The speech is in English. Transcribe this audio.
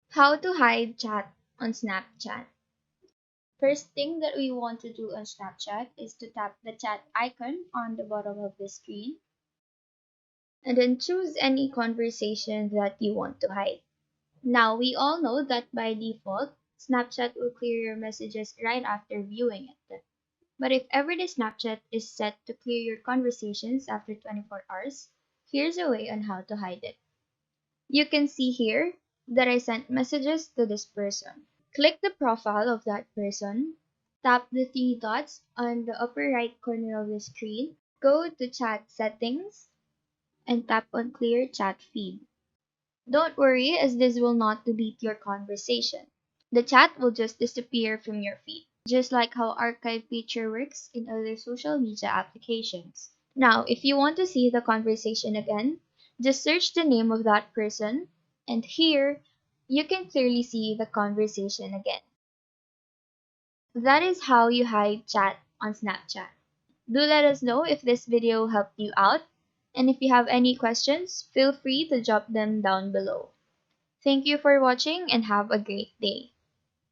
How to hide chat on Snapchat. First thing that we want to do on Snapchat is to tap the chat icon on the bottom of the screen and then choose any conversation that you want to hide. Now, we all know that by default, Snapchat will clear your messages right after viewing it. But if ever the Snapchat is set to clear your conversations after 24 hours, here's a way on how to hide it. You can see here that I sent messages to this person. Click the profile of that person, tap the three dots on the upper right corner of the screen, go to chat settings, and tap on clear chat feed. Don't worry, as this will not delete your conversation. The chat will just disappear from your feed, just like how archive feature works in other social media applications. Now, if you want to see the conversation again, just search the name of that person, and here you can clearly see the conversation again. That is how you hide chat on Snapchat. Do let us know if this video helped you out, and if you have any questions, feel free to drop them down below. Thank you for watching and have a great day.